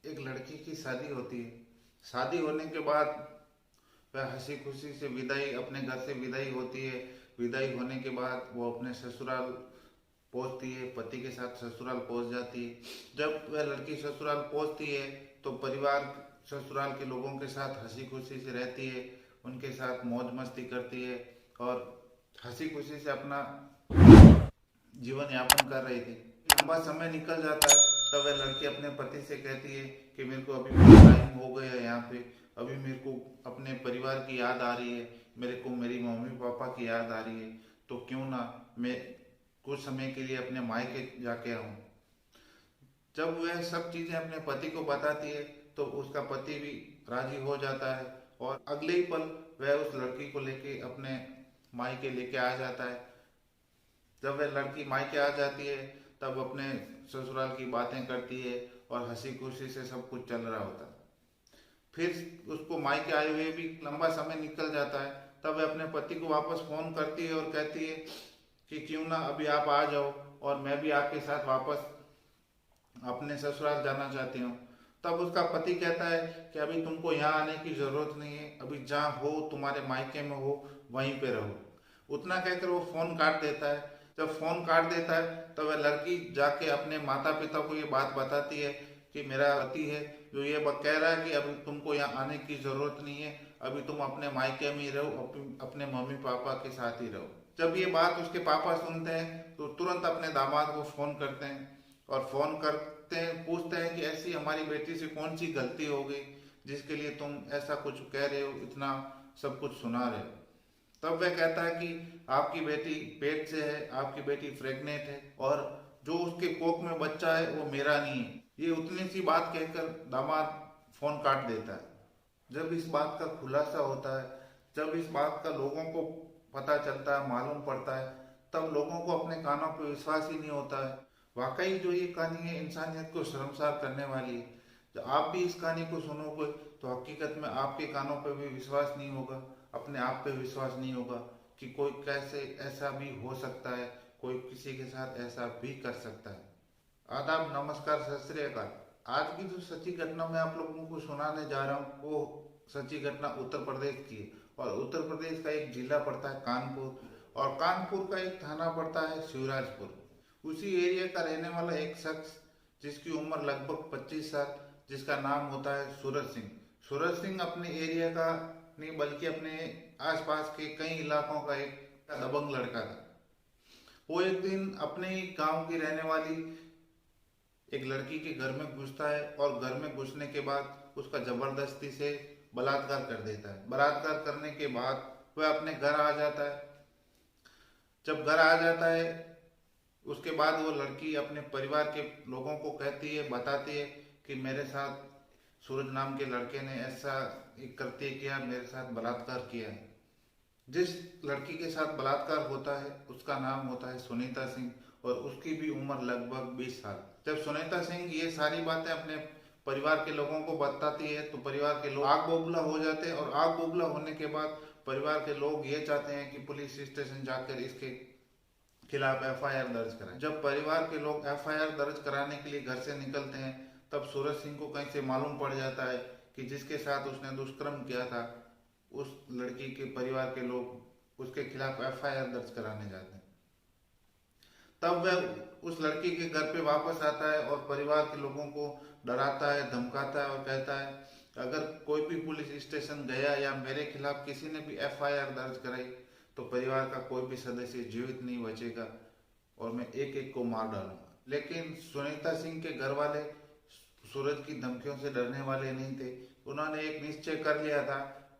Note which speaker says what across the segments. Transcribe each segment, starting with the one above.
Speaker 1: एक लड़की की शादी होती है। शादी होने के बाद वह हंसी खुशी से विदाई, अपने घर से विदाई होती है। विदाई होने के बाद वो अपने ससुराल पहुंचती है, पति के साथ ससुराल पहुंच जाती है। जब वह लड़की ससुराल पहुंचती है तो परिवार, ससुराल के लोगों के साथ हंसी खुशी से रहती है, उनके साथ मौज मस्ती करती है और हंसी खुशी से अपना जीवन यापन कर रही थी। लंबा समय निकल जाता है, तब वह लड़की अपने पति से कहती है कि मेरे को अभी बहुत टाइम हो गया है यहाँ पे, अभी मेरे को अपने परिवार की याद आ रही है, मेरे को मेरी मम्मी पापा की याद आ रही है, तो क्यों ना मैं कुछ समय के लिए अपने मायके जाके आऊँ। जब वह सब चीजें अपने पति को बताती है तो उसका पति भी राजी हो जाता है और अगले ही पल वह उस लड़की को लेके अपने मायके लेके आ जाता है। जब वह लड़की मायके आ जाती है तब अपने ससुराल की बातें करती है और हंसी खुशी से सब कुछ चल रहा होता है। फिर उसको मायके आए हुए भी लंबा समय निकल जाता है, तब वह अपने पति को वापस फोन करती है और कहती है कि क्यों ना अभी आप आ जाओ और मैं भी आपके साथ वापस अपने ससुराल जाना चाहती हूँ। तब उसका पति कहता है कि अभी तुमको यहाँ आने की जरूरत नहीं है, अभी जहाँ हो तुम्हारे मायके में हो वहीं पे रहो। उतना कहकर वो फोन काट देता है। जब फोन काट देता है तो वह लड़की जाके अपने माता पिता को ये बात बताती है कि मेरा पति है जो ये कह रहा है कि अभी तुमको यहाँ आने की जरूरत नहीं है, अभी तुम अपने मायके में ही रहो, अपने मम्मी पापा के साथ ही रहो। जब ये बात उसके पापा सुनते हैं तो तुरंत अपने दामाद को फोन करते हैं और फोन करते हैं, पूछते हैं कि ऐसी हमारी बेटी से कौन सी गलती हो गई जिसके लिए तुम ऐसा कुछ कह रहे हो, इतना सब कुछ सुना रहे हो। तब वह कहता है कि आपकी बेटी पेट से है, आपकी बेटी प्रेग्नेंट है और जो उसके कोख में बच्चा है वो मेरा नहीं है। ये उतनी सी बात कहकर दामाद फोन काट देता है। जब इस बात का खुलासा होता है, जब इस बात का लोगों को पता चलता है, मालूम पड़ता है, तब लोगों को अपने कानों पर विश्वास ही नहीं होता है। वाकई जो ये कहानी है इंसानियत को शर्मसार करने वाली है। जब आप भी इस कहानी को सुनोगे तो हकीकत में आपके कानों पर भी विश्वास नहीं होगा, अपने आप पे विश्वास नहीं होगा कि कोई कैसे ऐसा भी हो सकता है, कोई किसी के साथ ऐसा भी कर सकता है। आदाब, नमस्कार, सत श्री अकाल। आज की जो सच्ची घटना मैं आप लोगों को सुनाने जा रहा हूँ वो सच्ची घटना उत्तर प्रदेश की है। और उत्तर प्रदेश का एक जिला पड़ता है कानपुर और कानपुर का एक थाना पड़ता है शिवराजपुर। उसी एरिया का रहने वाला एक शख्स जिसकी उम्र लगभग 25 साल, जिसका नाम होता है सूरज सिंह। सूरज सिंह अपने एरिया का नहीं बल्कि अपने आसपास के कई इलाकों का एक दबंग लड़का था। वो एक दिन अपने ही गांव की रहने वाली एक लड़की के घर में घुसता है और घर में घुसने के बाद उसका जबरदस्ती से बलात्कार कर देता है। बलात्कार करने के बाद वह अपने घर आ जाता है। जब घर आ जाता है उसके बाद वो लड़की अपने परिवार के लोगों को कहती है, बताती है कि मेरे साथ सूरज नाम के लड़के ने ऐसा एक कृत्य किया, मेरे साथ बलात्कार किया है। जिस लड़की के साथ बलात्कार होता है उसका नाम होता है सुनीता सिंह और उसकी भी उम्र लगभग 20 साल। जब सुनीता सिंह ये सारी बातें अपने परिवार के लोगों को बताती है तो परिवार के लोग आग बबूला हो जाते हैं और आग बबूला होने के बाद परिवार के लोग ये चाहते हैं कि पुलिस स्टेशन जाकर इसके खिलाफ एफआईआर दर्ज कराएं। जब परिवार के लोग एफआईआर दर्ज कराने के लिए घर से निकलते हैं तब सूरज सिंह को कहीं से मालूम पड़ जाता है कि जिसके साथ उसने दुष्कर्म किया था उस लड़की के परिवार के लोग उसके खिलाफ एफआईआर दर्ज कराने जाते हैं। तब वह उस लड़की के घर पे वापस आता है और परिवार के लोगों को डराता है, धमकाता है और कहता है अगर कोई भी पुलिस स्टेशन गया या मेरे खिलाफ किसी ने भी एफआईआर दर्ज कराई तो परिवार का कोई भी सदस्य जीवित नहीं बचेगा और मैं एक एक को मार डालूंगा। लेकिन सुनीता सिंह के घर वाले सूरज की धमकियों से डरने वाले नहीं थे। उन्होंने एक निश्चय कर लिया था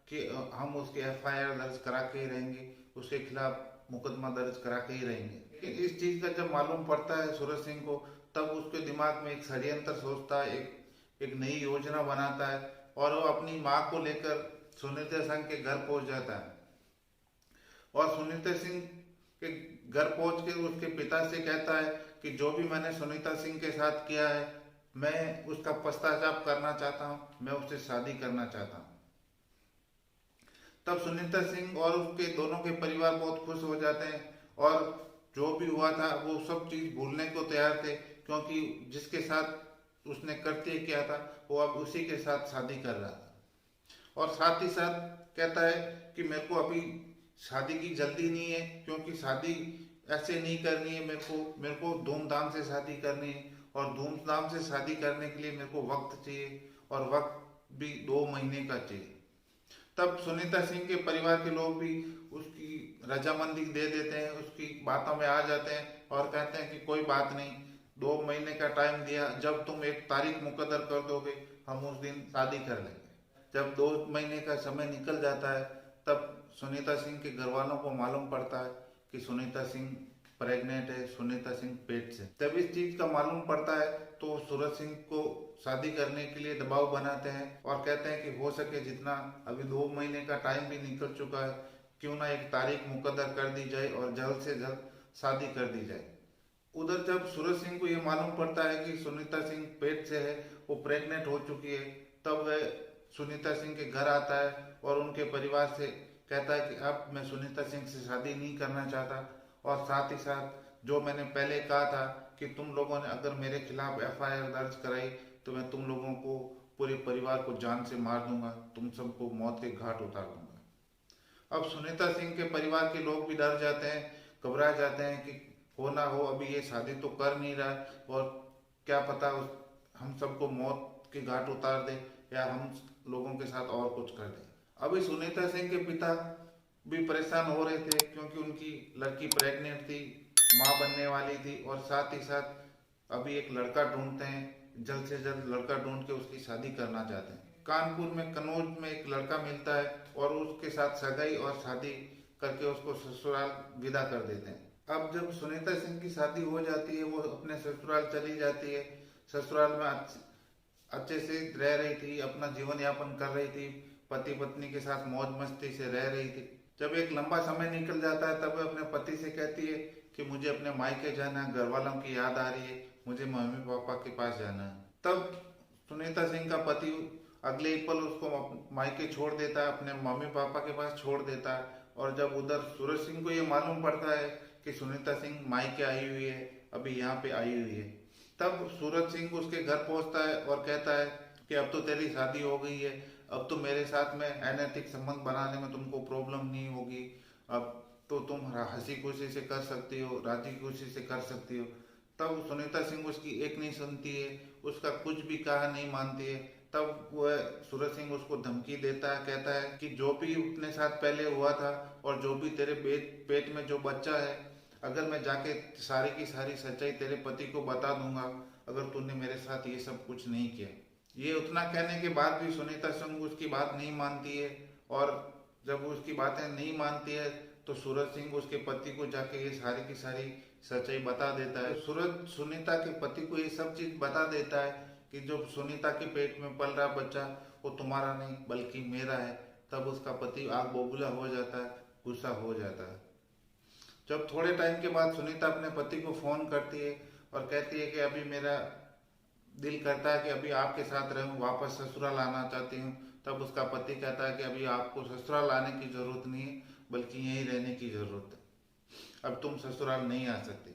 Speaker 1: कि हम उसके एफआईआर दर्ज करा के ही रहेंगे, उसके खिलाफ मुकदमा दर्ज करा के ही रहेंगे। लेकिन इस चीज का जब मालूम पड़ता है सूरज सिंह को तब उसके दिमाग में एक षड्यंत्र सोचता है, एक नई योजना बनाता है और वो अपनी माँ को लेकर सुनीता सिंह के घर पहुंच जाता है और सुनीता सिंह के घर पहुंच के उसके पिता से कहता है कि जो भी मैंने सुनीता सिंह के साथ किया है मैं उसका पश्चाताप करना चाहता हूँ, मैं उससे शादी करना चाहता हूँ। तब सुनीता सिंह और उसके दोनों के परिवार बहुत खुश हो जाते हैं और जो भी हुआ था वो सब चीज भूलने को तैयार थे क्योंकि जिसके साथ उसने कृत्य किया था वो अब उसी के साथ शादी कर रहा था। और साथ ही साथ कहता है कि मेरे को अभी शादी की जल्दी नहीं है, क्योंकि शादी ऐसे नहीं करनी है, मेरे को धूमधाम से शादी करनी है, और धूमधाम से शादी करने के लिए मेरे को वक्त चाहिए, और वक्त भी 2 महीने का चाहिए। तब सुनीता सिंह के परिवार के लोग भी उसकी रजामंदी दे देते हैं, उसकी बातों में आ जाते हैं और कहते हैं कि कोई बात नहीं, 2 महीने का टाइम दिया, जब तुम एक तारीख मुकर्रर कर दोगे हम उस दिन शादी कर लेंगे। जब 2 महीने का समय निकल जाता है तब सुनीता सिंह के घर वालों को मालूम पड़ता है कि सुनीता सिंह प्रेग्नेंट है, सुनीता सिंह पेट से। जब इस चीज का मालूम पड़ता है तो सूरज सिंह को शादी करने के लिए दबाव बनाते हैं और कहते हैं कि हो सके जितना, अभी 2 महीने का टाइम भी निकल चुका है, क्यों ना एक तारीख मुकर्रर कर दी जाए और जल्द से जल्द शादी कर दी जाए। उधर जब सूरज सिंह को ये मालूम पड़ता है कि सुनीता सिंह पेट से है, वो प्रेग्नेंट हो चुकी है, तब वह सुनीता सिंह के घर आता है और उनके परिवार से कहता है कि अब मैं सुनीता सिंह से शादी नहीं करना चाहता, और साथ ही साथ जो मैंने पहले कहा था कि तुम लोगों ने अगर मेरे खिलाफ एफआईआर दर्ज कराई तो मैं तुम लोगों को, पूरे परिवार को जान से मार दूंगा, तुम सबको मौत के घाट उतार दूंगा। अब सुनीता सिंह के परिवार के लोग भी डर जाते हैं, घबरा जाते हैं कि हो ना हो, अभी ये शादी तो कर नहीं रहा और क्या पता हम सबको मौत के घाट उतार दे या हम लोगों के साथ और कुछ कर दे। अभी सुनीता सिंह के पिता भी परेशान हो रहे थे, क्योंकि उनकी लड़की प्रेग्नेंट थी, माँ बनने वाली थी, और साथ ही साथ अभी एक लड़का ढूंढते हैं, जल्द से जल्द लड़का ढूंढ के उसकी शादी करना चाहते हैं। कानपुर में कनौज में एक लड़का मिलता है और उसके साथ सगाई और शादी करके उसको ससुराल विदा कर देते हैं। अब जब सुनीता सिंह की शादी हो जाती है, वो अपने ससुराल चली जाती है। ससुराल में अच्छे से रह रही थी, अपना जीवन यापन कर रही थी, पति पत्नी के साथ मौज मस्ती से रह रही थी। जब एक लंबा समय निकल जाता है तब वह अपने पति से कहती है कि मुझे अपने मायके जाना है, घर वालों की याद आ रही है, मुझे मम्मी पापा के पास जाना है। तब सुनीता सिंह का पति अगले ही पल उसको मायके छोड़ देता है, अपने मम्मी पापा के पास छोड़ देता है। और जब उधर सूरज सिंह को ये मालूम पड़ता है कि सुनीता सिंह मायके आई हुई है, अभी यहाँ पे आई हुई है, तब सूरज सिंह उसके घर पहुंचता है और कहता है कि अब तो तेरी शादी हो गई है, अब तो मेरे साथ में अनैतिक संबंध बनाने में तुमको प्रॉब्लम नहीं होगी, अब तो तुम हंसी खुशी से कर सकती हो, राजी खुशी से कर सकती हो। तब सुनीता सिंह उसकी एक नहीं सुनती है, उसका कुछ भी कहा नहीं मानती है। तब वह सूरज सिंह उसको धमकी देता है, कहता है कि जो भी अपने साथ पहले हुआ था और जो भी तेरे पेट में जो बच्चा है, अगर मैं जाके सारी की सारी सच्चाई तेरे पति को बता दूंगा अगर तूने मेरे साथ ये सब कुछ नहीं किया। ये उतना कहने के बाद भी सुनीता सिंह उसकी बात नहीं मानती है, और जब उसकी बातें नहीं मानती है तो सूरज सिंह उसके पति को जाके ये सारी की सारी सच्चाई बता देता है। सूरज सुनीता के पति को ये सब चीज बता देता है कि जो सुनीता के पेट में पल रहा बच्चा वो तुम्हारा नहीं बल्कि मेरा है। तब उसका पति आग बबूला हो जाता है, गुस्सा हो जाता है। जब थोड़े टाइम के बाद सुनीता अपने पति को फोन करती है और कहती है कि अभी मेरा दिल करता है कि अभी आपके साथ रहूं, वापस ससुराल आना चाहती हूँ। तब उसका पति कहता है कि अभी आपको ससुराल आने की जरूरत नहीं है, बल्कि यहीं रहने की जरूरत है, अब तुम ससुराल नहीं आ सकती।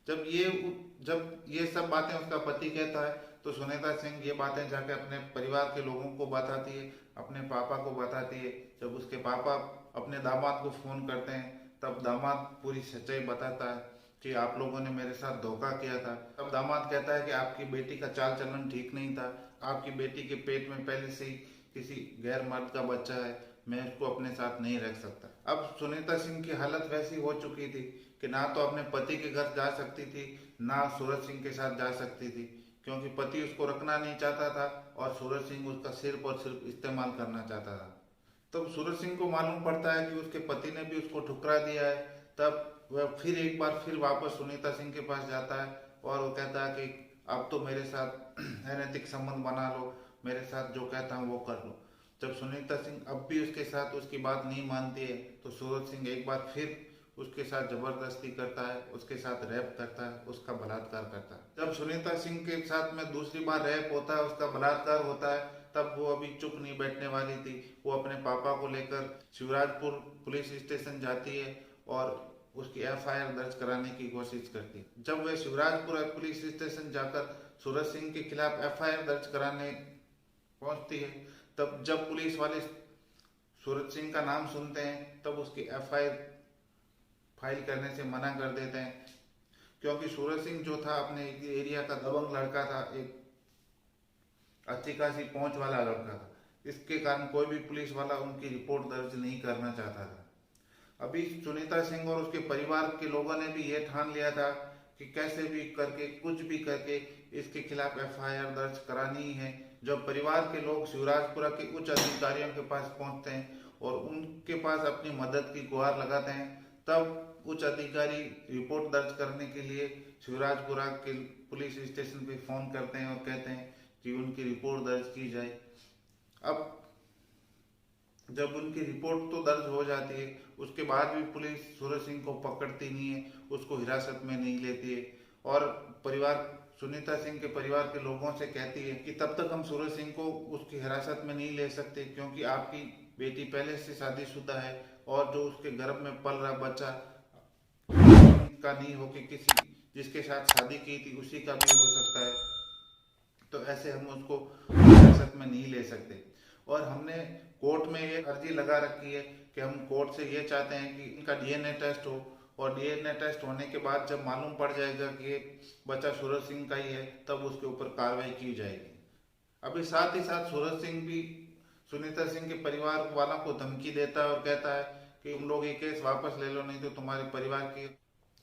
Speaker 1: जब ये सब बातें उसका पति कहता है तो सुनीता सिंह ये बातें जाके अपने परिवार के लोगों को बताती है, अपने पापा को बताती है। जब उसके पापा अपने दामाद को फोन करते हैं तब दामाद पूरी सच्चाई बताता है कि आप लोगों ने मेरे साथ धोखा किया था। तब दामाद कहता है कि आपकी बेटी का चाल चलन ठीक नहीं था, आपकी बेटी के पेट में पहले से ही किसी गैर मर्द का बच्चा है, मैं उसको अपने साथ नहीं रख सकता। अब सुनीता सिंह की हालत वैसी हो चुकी थी कि ना तो अपने पति के घर जा सकती थी, ना सूरज सिंह के साथ जा सकती थी, क्योंकि पति उसको रखना नहीं चाहता था और सूरज सिंह उसका सिर्फ और सिर्फ इस्तेमाल करना चाहता था। तब सूरज सिंह को मालूम पड़ता है कि उसके पति ने भी उसको ठुकरा दिया है। तब वह फिर एक बार फिर वापस सुनीता सिंह के पास जाता है और वो कहता है कि अब तो मेरे साथ अनैतिक संबंध बना लो, मेरे साथ जो कहता हूँ वो कर लो। जब सुनीता सिंह अब भी उसके साथ उसकी बात नहीं मानती है तो सूरज सिंह एक बार फिर उसके साथ जबरदस्ती करता है, उसके साथ रैप करता है, उसका बलात्कार करता है। जब सुनीता सिंह के साथ में दूसरी बार रैप होता है, उसका बलात्कार होता है, तब वो अभी चुप नहीं बैठने वाली थी। वो अपने पापा को लेकर शिवराजपुर पुलिस स्टेशन जाती है और उसकी एफआईआर दर्ज कराने की कोशिश करती है। जब वह शिवराजपुर पुलिस स्टेशन जाकर सूरज सिंह के खिलाफ एफआईआर दर्ज कराने पहुंचती है, तब जब पुलिस वाले सूरज सिंह का नाम सुनते हैं तब उसकी एफआईआर फाइल करने से मना कर देते हैं, क्योंकि सूरज सिंह जो था अपने एरिया का दबंग लड़का था, एक अच्छी खासी पहुंच वाला लड़का था। इसके कारण कोई भी पुलिस वाला उनकी रिपोर्ट दर्ज नहीं करना चाहता था। अभी सुनीता सिंह और उसके परिवार के लोगों ने भी यह ठान लिया था कि कैसे भी करके कुछ भी करके इसके खिलाफ एफआईआर दर्ज करानी है। जब परिवार के लोग शिवराजपुरा के उच्च अधिकारियों के पास पहुंचते हैं और उनके पास अपनी मदद की गुहार लगाते हैं, तब उच्च अधिकारी रिपोर्ट दर्ज करने के लिए शिवराजपुरा के पुलिस स्टेशन पे फोन करते हैं और कहते हैं कि उनकी रिपोर्ट दर्ज की जाए। अब जब उनकी रिपोर्ट तो दर्ज हो जाती है, उसके बाद भी पुलिस सूरज सिंह को पकड़ती नहीं है, उसको हिरासत में नहीं लेती है और परिवार सुनीता सिंह के परिवार के लोगों से कहती है कि तब तक हम सूरज सिंह को उसकी हिरासत में नहीं ले सकते, क्योंकि आपकी बेटी पहले से शादीशुदा है और जो उसके गर्भ में पल रहा बच्चा का नहीं हो कि किसी जिसके साथ शादी की थी उसी का भी हो सकता है, तो ऐसे हम उसको हिरासत में नहीं ले सकते। और हमने कोर्ट में ये अर्जी लगा रखी है कि हम कोर्ट से ये चाहते हैं कि इनका डीएनए टेस्ट हो और डीएनए टेस्ट होने के बाद जब मालूम पड़ जाएगा कि ये बच्चा सूरज सिंह का ही है, तब उसके ऊपर कार्रवाई की जाएगी। अभी साथ ही साथ सूरज सिंह भी सुनीता सिंह के परिवार वालों को धमकी देता है और कहता है कि तुम लोग ये केस वापस ले लो, नहीं तो तुम्हारे परिवार की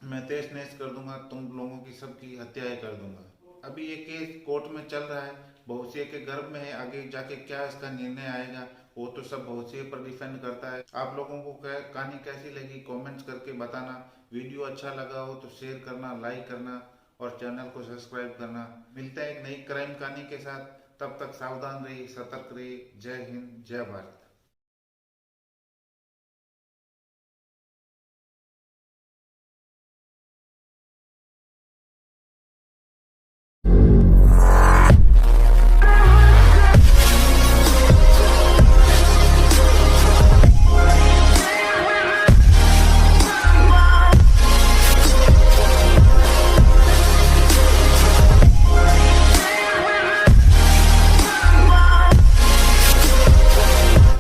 Speaker 1: मैं तहस नहस कर दूंगा, तुम लोगों की सबकी हत्याएं कर दूंगा। अभी ये केस कोर्ट में चल रहा है, बहुसिया के गर्भ में है, आगे जाके क्या इसका निर्णय आएगा वो तो सब बहुसिया पर डिपेंड करता है। आप लोगों को कहानी कैसी लगी कमेंट्स करके बताना। वीडियो अच्छा लगा हो तो शेयर करना, लाइक करना और चैनल को सब्सक्राइब करना। मिलता है एक नई क्राइम कहानी के साथ, तब तक सावधान रहिए, सतर्क रहिए। जय हिंद, जय भारत।